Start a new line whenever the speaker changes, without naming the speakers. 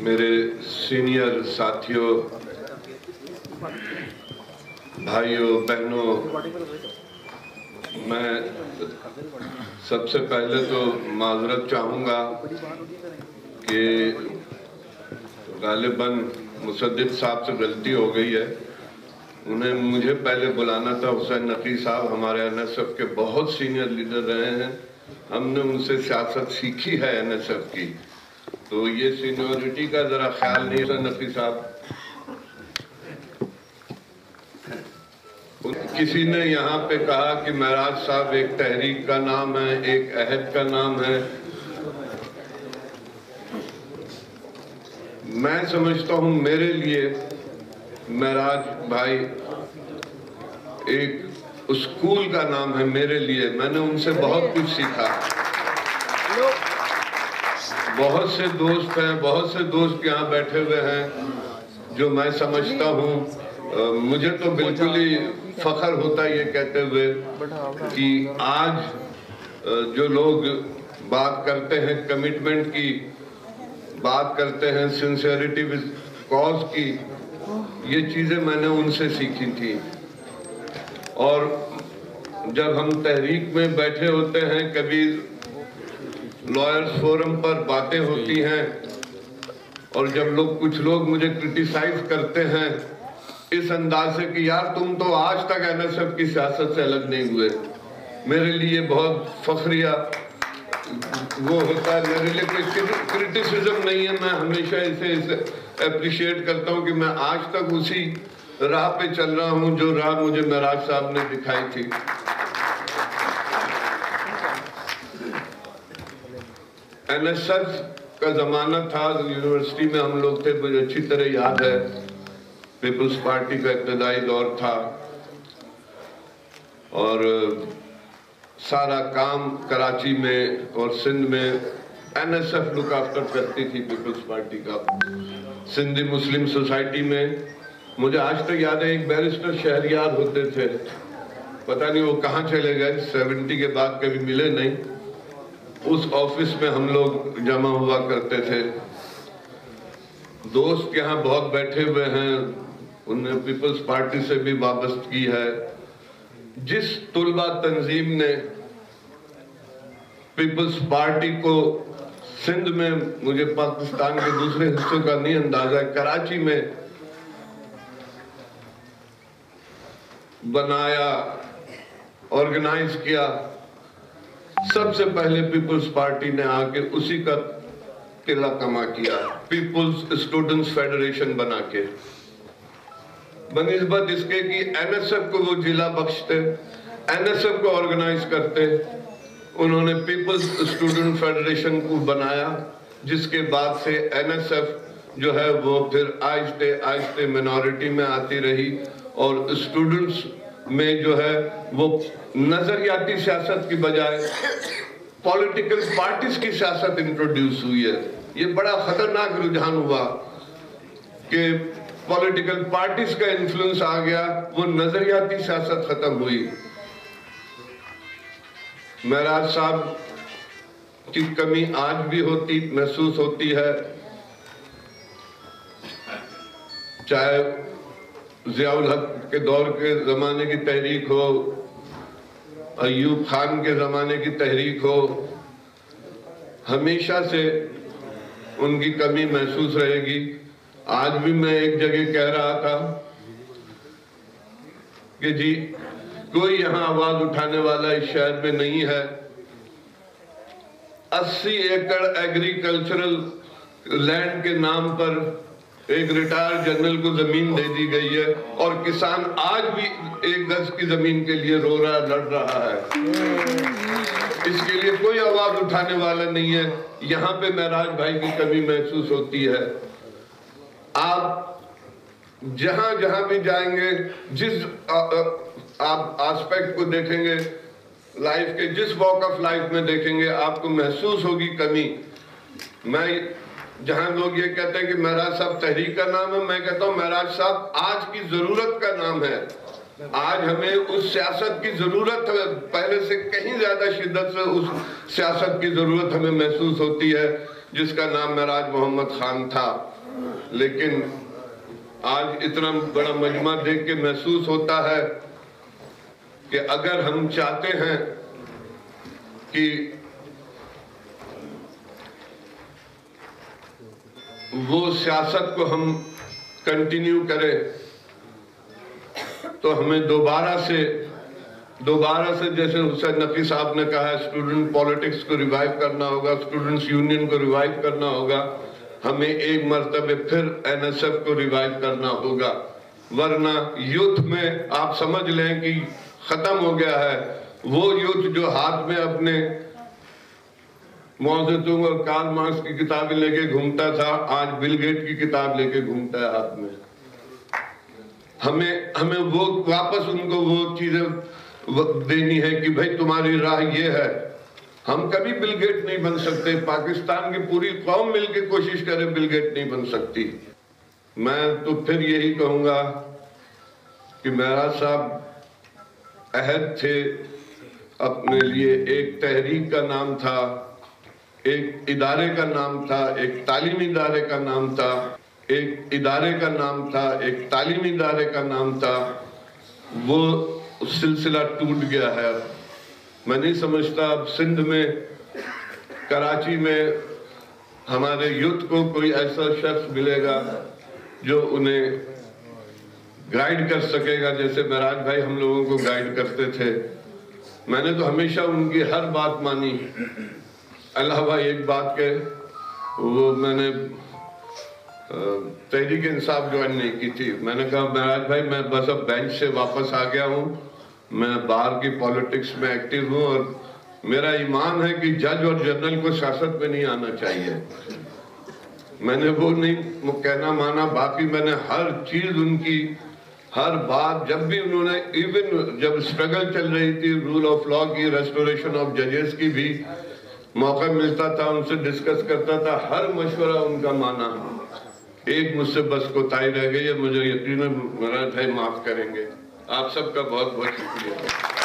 मेरे सीनियर साथियों, भाइयों बहनों, मैं सबसे पहले तो माजरत चाहूँगा कि गालिबन मुसद्दिक साहब से गलती हो गई है। उन्हें मुझे पहले बुलाना था। हुसैन नकी साहब हमारे NSF के बहुत सीनियर लीडर रहे हैं, हमने उनसे सियासत सीखी है NSF की, तो ये सीनियरिटी का जरा ख्याल नहीं। हुसैन नकी साहब, किसी ने यहाँ पे कहा कि महराज साहब एक तहरीक का नाम है, एक अहद का नाम है। मैं समझता हूँ मेरे लिए महराज भाई एक स्कूल का नाम है। मेरे लिए, मैंने उनसे बहुत कुछ सीखा। बहुत से दोस्त हैं, बहुत से दोस्त यहाँ बैठे हुए हैं जो मैं समझता हूँ, मुझे तो बिल्कुल ही फख्र होता है ये कहते हुए कि आज जो लोग बात करते हैं कमिटमेंट की, बात करते हैं सिंसियरिटी विद कॉज की, ये चीज़ें मैंने उनसे सीखी थी। और जब हम तहरीक में बैठे होते हैं, कभी लॉयर्स फोरम पर बातें होती हैं, और जब कुछ लोग मुझे क्रिटिसाइज करते हैं इस अंदाज से कि यार तुम तो आज तक NSF की सियासत से अलग नहीं हुए, मेरे लिए बहुत फख्रिया वो होता है। मेरे लिए कोई क्रिटिसिज्म नहीं है, मैं हमेशा इसे अप्रिशिएट करता हूँ कि मैं आज तक उसी राह पे चल रहा हूँ जो राह मुझे महराज साहब ने दिखाई थी। NSF का जमाना था, यूनिवर्सिटी में हम लोग थे, मुझे अच्छी तरह याद है। पीपल्स पार्टी का इब्तदाई दौर था और सारा काम कराची में और सिंध में NSF लुक आफ्टर करती थी पीपल्स पार्टी का। सिंधी मुस्लिम सोसाइटी में मुझे आज तक याद है एक बैरिस्टर शहरियार होते थे, पता नहीं वो कहाँ चले गए, 70 के बाद कभी मिले नहीं। उस ऑफिस में हम लोग जमा हुआ करते थे। दोस्त यहाँ बहुत बैठे हुए हैं, उन्हें पीपल्स पार्टी से भी वाबस्तगी है। जिस तुलबा तंजीम ने पीपल्स पार्टी को सिंध में, मुझे पाकिस्तान के दूसरे हिस्सों का नहीं अंदाजा, कराची में बनाया, ऑर्गेनाइज किया, सबसे पहले पीपल्स पार्टी ने आके उसी का किला कमा किया, पीपल्स स्टूडेंट्स फेडरेशन बना के, बनिस्बत इसके कि NSF को वो जिला बख्शते, NSF को ऑर्गेनाइज करते। उन्होंने पीपल्स स्टूडेंट फेडरेशन को बनाया, जिसके बाद से NSF जो है वो फिर आहिस्ते आहिस्ते मिनॉरिटी में आती रही और स्टूडेंट्स में जो है वो नजरियाती सियासत की बजाय पॉलिटिकल पार्टीज की सियासत इंट्रोड्यूस हुई है। ये बड़ा खतरनाक रुझान हुआ कि पॉलिटिकल पार्टीज का इन्फ्लुएंस आ गया, वो नजरियाती सियासत खत्म हुई। महराज साहब की कमी आज भी महसूस होती है, चाहे ज़ियाउल हक के दौर के ज़माने की तहरीक हो, अयूब खान के ज़माने की तहरीक हो, हमेशा से उनकी कमी महसूस रहेगी। आज भी मैं एक जगह कह रहा था कि जी कोई यहाँ आवाज उठाने वाला इस शहर में नहीं है। 80 एकड़ एग्रीकल्चरल लैंड के नाम पर एक रिटायर्ड जनरल को जमीन दे दी गई है और किसान आज भी 1 गज की जमीन के लिए रो रहा, लड़ रहा है। इसके लिए कोई आवाज उठाने वाला नहीं है। यहाँ पे महराज भाई की कमी महसूस होती है। आप जहां जहां भी जाएंगे, जिस आप एस्पेक्ट को देखेंगे लाइफ के, जिस वॉक ऑफ लाइफ में देखेंगे, आपको महसूस होगी कमी। मैं जहां लोग ये कहते हैं कि महराज साहब तहरीक का नाम है, मैं कहता हूं महराज साहब आज की जरूरत का नाम है। आज हमें उस सियासत की जरूरत है, पहले से कहीं ज्यादा शिद्दत से उस सियासत की जरूरत हमें महसूस होती है जिसका नाम महराज मोहम्मद खान था। लेकिन आज इतना बड़ा मजमा देख के महसूस होता है कि अगर हम चाहते हैं कि वो सियासत को हम कंटिन्यू करें तो हमें दोबारा से जैसे हुसैन नकवी साहब ने कहा, स्टूडेंट पॉलिटिक्स को रिवाइव करना होगा, स्टूडेंट्स यूनियन को रिवाइव करना होगा, हमें एक मर्तबे फिर एनएसएफ को रिवाइव करना होगा। वरना युद्ध में आप समझ लें कि खत्म हो गया है वो युद्ध जो हाथ में अपने माओ जेतुंग और कार्ल मार्क्स की किताबें लेके घूमता था, आज बिल गेट की किताब लेके घूमता है हाथ में। हमें वो वापस उनको वो चीजें देनी है कि भाई तुम्हारी राह ये है। हम कभी बिल गेट नहीं बन सकते, पाकिस्तान की पूरी कौम मिलके कोशिश करे बिल गेट नहीं बन सकती। मैं तो फिर यही कहूंगा कि मेहराज साहब अहद थे अपने लिए, एक तहरीक का नाम था, एक इदारे का नाम था, एक तालीमी इदारे का नाम था, एक इदारे का नाम था, एक तालीमी इदारे का नाम था। वो सिलसिला टूट गया है। मैं नहीं समझता अब सिंध में, कराची में हमारे यूथ को कोई ऐसा शख्स मिलेगा जो उन्हें गाइड कर सकेगा जैसे महराज भाई हम लोगों को गाइड करते थे। मैंने तो हमेशा उनकी हर बात मानी। अलावा एक बात के, वो मैंने तहरीक इंसाफ ज्वाइन नहीं की थी। मैंने कहा महराज भाई मैं बस अब बेंच से वापस आ गया हूँ, मैं बाहर की पॉलिटिक्स में एक्टिव हूँ और मेरा ईमान है कि जज और जनरल को सियासत में नहीं आना चाहिए। मैंने वो नहीं कहना माना। बाकी मैंने हर चीज उनकी, हर बात, जब भी उन्होंने, इवन जब स्ट्रगल चल रही थी रूल ऑफ लॉ की, रेस्टोरेशन ऑफ जजेस की भी मौका मिलता था, उनसे डिस्कस करता था, हर मशवरा उनका माना। एक मुझसे बस कोताही रह गई है, मुझे यकीन है महाराज भाई माफ करेंगे। आप सबका बहुत बहुत शुक्रिया।